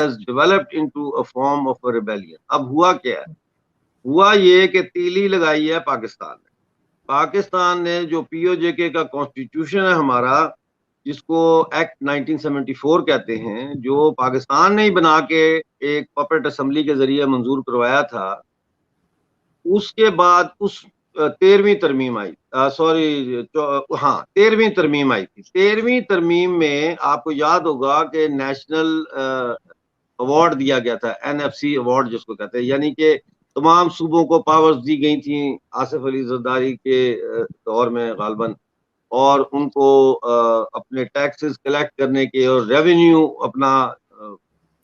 has developed into a form of a rebellion. اب ہوا کیا ہے؟ ہوا یہ کہ تیلی لگائی ہے پاکستان نے. پاکستان نے جو پی او جے کے کا کانسٹیٹیوشن ہے ہمارا, جس کو ایکٹ 1974 کہتے ہیں, جو پاکستان نے ہی بنا کے ایک پپٹ اسمبلی کے ذریعے منظور کروایا تھا, اس کے بعد اس 13ویں ترمیم آئی, 13ویں ترمیم آئی تھی. 13ویں ترمیم میں آپ کو یاد ہوگا کہ نیشنل ایوارڈ دیا گیا تھا, NFC ایوارڈ جس کو کہتے ہیں, یعنی کہ تمام صوبوں کو پاورز دی گئی تھیں آصف علی زرداری کے دور میں غالباً, اور ان کو اپنے ٹیکسز کلیکٹ کرنے کے اور ریونیو اپنا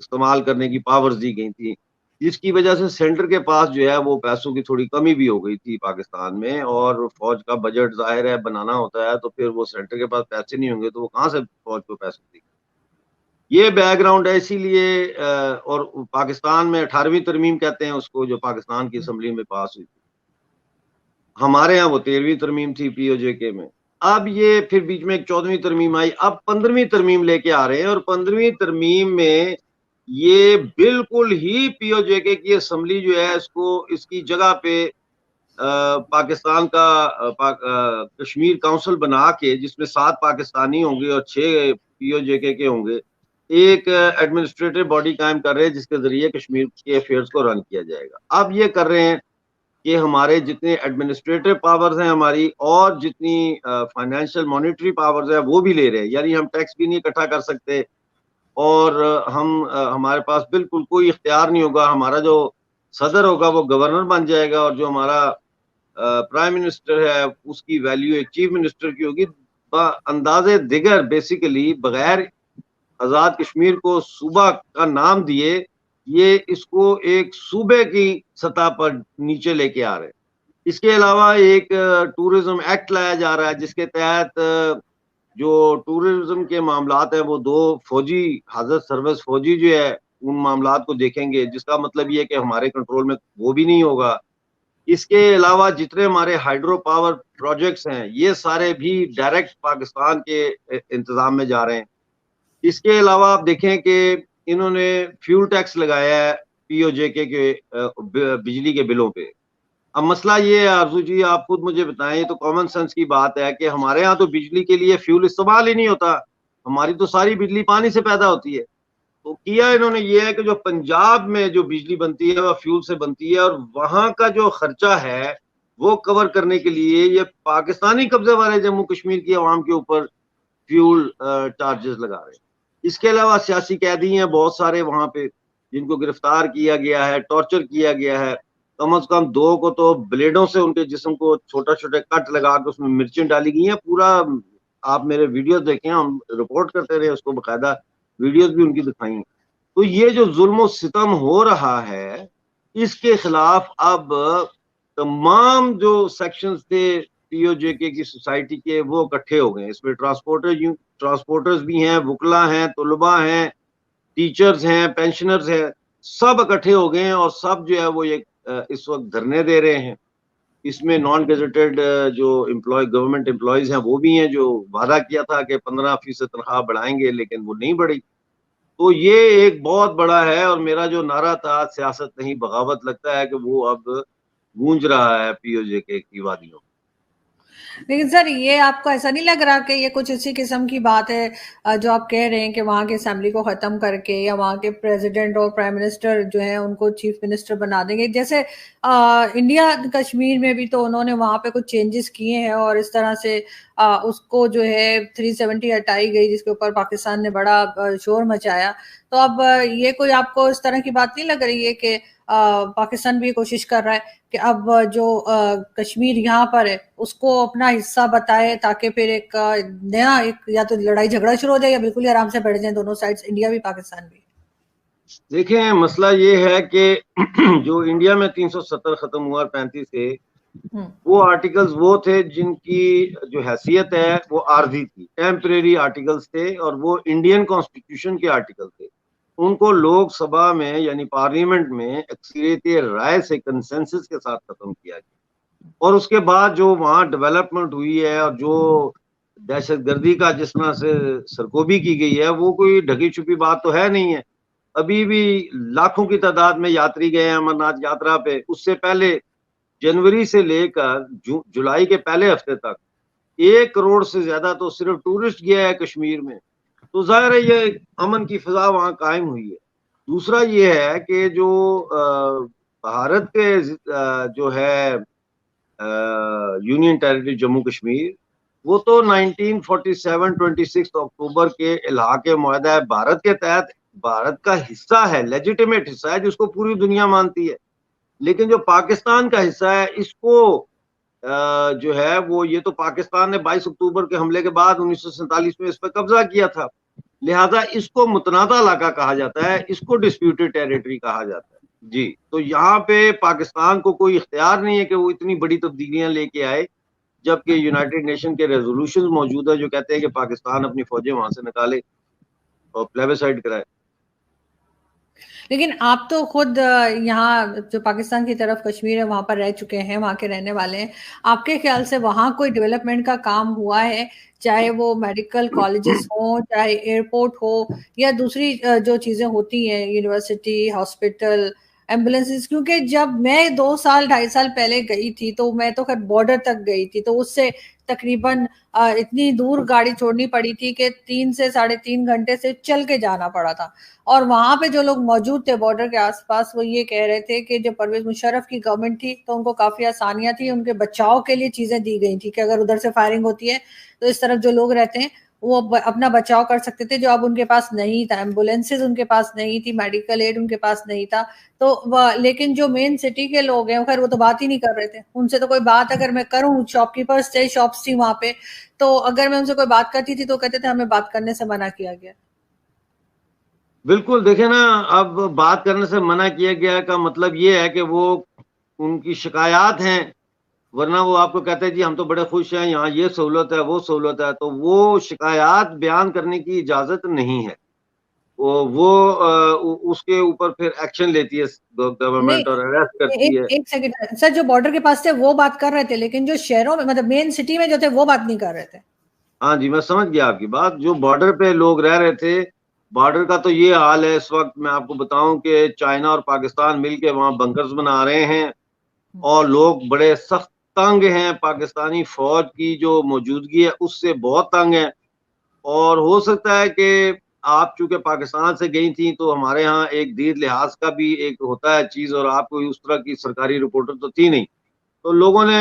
استعمال کرنے کی پاورز دی گئی تھیں, جس کی وجہ سے سینٹر کے پاس جو ہے وہ پیسوں کی تھوڑی کمی بھی ہو گئی تھی پاکستان میں, اور فوج کا بجٹ ظاہر ہے بنانا ہوتا ہے, تو پھر وہ سینٹر کے پاس پیسے نہیں ہوں گے تو وہ کہاں سے فوج کو پیسے دے گی. یہ بیک گراؤنڈ ہے. اسی لیے اور پاکستان میں 18ویں ترمیم کہتے ہیں اس کو, جو پاکستان کی اسمبلی میں پاس ہوئی تھی. ہمارے ہاں وہ 13ویں ترمیم تھی پی او جے کے میں. اب یہ پھر بیچ میں ایک 14ویں ترمیم آئی, اب 15ویں ترمیم لے کے آ رہے ہیں, اور 15ویں ترمیم میں یہ بالکل ہی پی او جے کے کی اسمبلی جو ہے اس کو اس کی جگہ پہ پاکستان کا کشمیر کونسل بنا کے, جس میں 7 پاکستانی ہوں گے اور 6 پی او جے کے ہوں گے, ایک ایڈمنسٹریٹو باڈی قائم کر رہے ہیں جس کے ذریعے کشمیر کے افیئرز کو رن کیا جائے گا. اب یہ کر رہے ہیں کہ ہمارے جتنے ایڈمنسٹریٹو پاورز ہیں ہماری, اور جتنی فائنینشیل مانیٹری پاورز ہیں وہ بھی لے رہے ہیں. یعنی ہم ٹیکس بھی نہیں اکٹھا کر سکتے, اور ہمارے پاس بالکل کوئی اختیار نہیں ہوگا. ہمارا جو صدر ہوگا وہ گورنر بن جائے گا, اور جو ہمارا پرائم منسٹر ہے اس کی ویلیو ایک چیف منسٹر کی ہوگی. اندازے دیگر بیسیکلی بغیر آزاد کشمیر کو صوبہ کا نام دیے یہ اس کو ایک صوبے کی سطح پر نیچے لے کے آ رہے ہیں. اس کے علاوہ ایک ٹورزم ایکٹ لایا جا رہا ہے جس کے تحت جو ٹورزم کے معاملات ہیں وہ 2 فوجی حاضر سروس فوجی جو ہے ان معاملات کو دیکھیں گے, جس کا مطلب یہ ہے کہ ہمارے کنٹرول میں وہ بھی نہیں ہوگا. اس کے علاوہ جتنے ہمارے ہائیڈرو پاور پروجیکٹس ہیں یہ سارے بھی ڈائریکٹ پاکستان کے انتظام میں جا رہے ہیں. اس کے علاوہ آپ دیکھیں کہ انہوں نے فیول ٹیکس لگایا ہے پی او جے کے بجلی کے بلوں پہ. اب مسئلہ یہ ہے آرزو جی, آپ خود مجھے بتائیں, یہ تو کامن سینس کی بات ہے کہ ہمارے ہاں تو بجلی کے لیے فیول استعمال ہی نہیں ہوتا, ہماری تو ساری بجلی پانی سے پیدا ہوتی ہے. تو کیا انہوں نے یہ ہے کہ جو پنجاب میں جو بجلی بنتی ہے وہ فیول سے بنتی ہے, اور وہاں کا جو خرچہ ہے وہ کور کرنے کے لیے یہ پاکستانی قبضے والے جموں کشمیر کی عوام کے اوپر فیول چارجز لگا رہے ہیں. اس کے علاوہ سیاسی قیدی ہیں بہت سارے وہاں پہ جن کو گرفتار کیا گیا ہے, ٹارچر کیا گیا ہے. کم از کم 2 کو تو بلیڈوں سے ان کے جسم کو چھوٹا چھوٹے کٹ لگا کے اس میں مرچیں ڈالی گئی ہیں. پورا آپ میرے ویڈیوز دیکھیں, ہم رپورٹ کرتے رہے اس کو, باقاعدہ ویڈیوز بھی ان کی دکھائیں. تو یہ جو ظلم و ستم ہو رہا ہے اس کے خلاف اب تمام جو سیکشنز تھے پی او جے کے کی سوسائٹی کے وہ اکٹھے ہو گئے. اس میں ٹرانسپورٹرز بھی ہیں, وکلا ہیں, طلباء ہیں, ٹیچرز ہیں, پینشنرز ہیں, سب اکٹھے ہو گئے ہیں, اور سب جو ہے وہ اس وقت دھرنے دے رہے ہیں. اس میں نان گیزیٹڈ جو گورنمنٹ امپلائیز ہیں وہ بھی ہیں, جو وعدہ کیا تھا کہ 15% تنخواہ بڑھائیں گے لیکن وہ نہیں بڑھی. تو یہ ایک بہت بڑا ہے, اور میرا جو نعرہ تھا سیاست نہیں بغاوت, لگتا ہے کہ وہ اب گونج رہا ہے پی او جے کے کی وادیوں. لیکن سر یہ آپ کو ایسا نہیں لگ رہا کہ یہ کچھ اسی قسم کی بات ہے جو آپ کہہ رہے ہیں کہ وہاں کے اسمبلی کو ختم کر کے یا وہاں کے پریزیڈنٹ اور پرائم منسٹر جو ہیں ان کو چیف منسٹر بنا دیں گے, جیسے انڈیا کشمیر میں بھی تو انہوں نے وہاں پہ کچھ چینجز کیے ہیں, اور اس طرح سے اس کو جو ہے 370 ہٹائی گئی جس کے اوپر پاکستان نے بڑا شور مچایا. تو اب یہ کوئی آپ کو اس طرح کی بات نہیں لگ رہی ہے کہ پاکستان بھی کوشش کر رہا ہے کہ اب جو کشمیر یہاں پر ہے اس کو اپنا حصہ بتائے تاکہ پھر ایک نیا یا تو لڑائی جھگڑا شروع ہو جائے یا بالکل ہی آرام سے بیٹھ جائیں دونوں سائڈز, انڈیا بھی پاکستان بھی؟ دیکھیں مسئلہ یہ ہے کہ جو انڈیا میں 370 ختم ہوا 35 سے, وہ آرٹیکلز وہ تھے جن کی جو حیثیت ہے وہ عارضی تھی, ٹیمپریری آرٹیکلز تھے, اور وہ انڈین کانسٹیٹیوشن کے آرٹیکل تھے. ان کو لوک سبھا میں یعنی پارلیمنٹ میں اکثریت رائے سے کنسنسس کے ساتھ ختم کیا گیا. اور اس کے بعد جو وہاں ڈیولپمنٹ ہوئی ہے اور جو دہشت گردی کا جس طرح سے سرکوبی کی گئی ہے وہ کوئی ڈھکی چھپی بات تو ہے نہیں ہے. ابھی بھی لاکھوں کی تعداد میں یاتری گئے ہیں امرناتھ یاترا پہ. اس سے پہلے جنوری سے لے کر جولائی کے پہلے ہفتے تک 1 کروڑ سے زیادہ تو صرف ٹورسٹ گیا ہے کشمیر میں. تو ظاہر ہے یہ امن کی فضا وہاں قائم ہوئی ہے. دوسرا یہ ہے کہ جو بھارت کے جو ہے یونین ٹیریٹری جموں کشمیر، وہ تو 1947 26 اکتوبر کے الحاق معاہدہ بھارت کے تحت بھارت کا حصہ ہے، لیجیٹیمیٹ حصہ ہے جس کو پوری دنیا مانتی ہے. لیکن جو پاکستان کا حصہ ہے اس کو جو ہے وہ یہ تو پاکستان نے 22 اکتوبر کے حملے کے بعد 1947 میں اس پہ قبضہ کیا تھا، لہذا اس کو متنازع علاقہ کہا جاتا ہے، اس کو ڈسپیوٹڈ ٹیریٹری کہا جاتا ہے. جی، تو یہاں پہ پاکستان کو کوئی اختیار نہیں ہے کہ وہ اتنی بڑی تبدیلیاں لے کے آئے، جبکہ یونائٹڈ نیشن کے ریزولوشن موجود ہے جو کہتے ہیں کہ پاکستان اپنی فوجیں وہاں سے نکالے اور پلیبیسائڈ کرائے. لیکن آپ تو خود یہاں جو پاکستان کی طرف کشمیر ہے وہاں پر رہ چکے ہیں، وہاں کے رہنے والے ہیں. آپ کے خیال سے وہاں کوئی ڈیولپمنٹ کا کام ہوا ہے، چاہے وہ میڈیکل کالجز ہوں، چاہے ایئرپورٹ ہو، یا دوسری جو چیزیں ہوتی ہیں، یونیورسٹی، ہاسپٹل، ایمبولینسز؟ کیونکہ جب میں 2 سال 2.5 سال پہلے گئی تھی تو میں تو خیر بارڈر تک گئی تھی، تو اس سے تقریباً اتنی دور گاڑی چھوڑنی پڑی تھی کہ 3 سے 3.5 گھنٹے سے چل کے جانا پڑا تھا. اور وہاں پہ جو لوگ موجود تھے بارڈر کے آس پاس، وہ یہ کہہ رہے تھے کہ جب پرویز مشرف کی گورنمنٹ تھی تو ان کو کافی آسانیاں تھیں، ان کے بچاؤ کے لیے چیزیں دی گئی تھی کہ اگر ادھر سے فائرنگ ہوتی ہے تو اس طرف جو لوگ رہتے ہیں وہ اپنا بچاؤ کر سکتے تھے، جو اب ان کے پاس نہیں تھا. ایمبولینسز ان کے پاس نہیں تھی، میڈیکل ایڈ ان کے پاس نہیں تھا. تو لیکن جو مین سٹی کے لوگ ہیں خیر وہ تو بات ہی نہیں کر رہے تھے. ان سے تو کوئی بات اگر میں کروں، شاپ کیپرز تھے، شاپس تھی وہاں پہ، تو اگر میں ان سے کوئی بات کرتی تھی تو کہتے تھے ہمیں بات کرنے سے منع کیا گیا. بالکل، دیکھیں نا، اب بات کرنے سے منع کیا گیا کا مطلب یہ ہے کہ وہ ان کی شکایات ہیں، ورنہ وہ آپ کو کہتے ہیں جی ہم تو بڑے خوش ہیں، یہاں یہ سہولت ہے وہ سہولت ہے. تو وہ شکایات بیان کرنے کی اجازت نہیں ہے، وہ اس کے اوپر پھر ایکشن لیتی ہے نہیں، گورنمنٹ اور اریسٹ کرتی ہے. ایک سیکنڈ سر، جو بارڈر کے پاس تھے وہ بات کر رہے تھے، لیکن جو شہروں میں مطلب مین سٹی میں جو تھے وہ بات نہیں کر رہے تھے. ہاں جی، میں سمجھ گیا آپ کی بات. جو بارڈر پہ لوگ رہ رہے تھے، بارڈر کا تو یہ حال ہے اس وقت، میں آپ کو بتاؤں کہ چائنا اور پاکستان مل کے وہاں بنکرز بنا رہے ہیں اور لوگ بڑے سخت تنگ ہیں. پاکستانی فوج کی جو موجودگی ہے اس سے بہت تنگ ہے. اور ہو سکتا ہے کہ آپ چونکہ پاکستان سے گئی تھیں تو ہمارے ہاں ایک دیر لحاظ کا بھی ایک ہوتا ہے چیز، اور آپ کو اس طرح کی سرکاری رپورٹر تو تھی نہیں، تو لوگوں نے